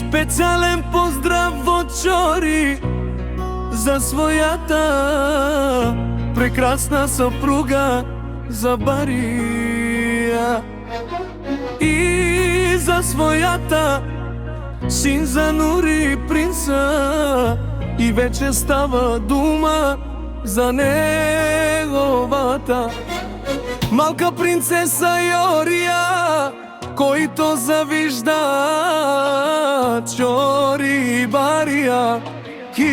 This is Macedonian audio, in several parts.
Специален поздрав от Чори за своята прекрасна съпруга, за Бария. И за своята син, за Нури принца. И вече става дума за неговата малка принцеса Йория, който завижда Чори и Бария. Хич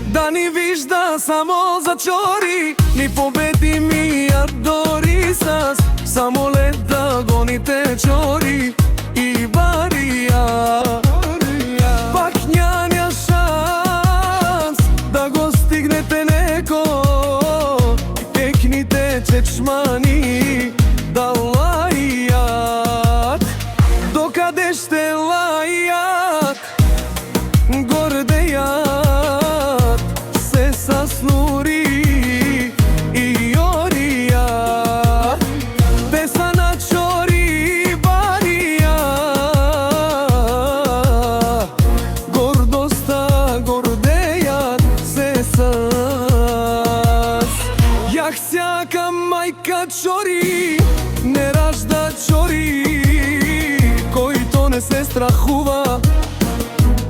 да ни вижда само за Чори, ни победи ми ядори с самолет да гоните Чори и Бария. Пак няма шанс да го стигнете неко, техните чечмани да лаят. Докъде ще лаят? Гордеят се с Нури и Йория. Те са на Чори и Бария. Гордостта гордеят се с. Ях всяка майка Чори не ражда Чори, който не се страхува.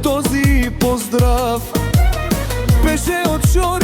Този поздрав беше от Чори.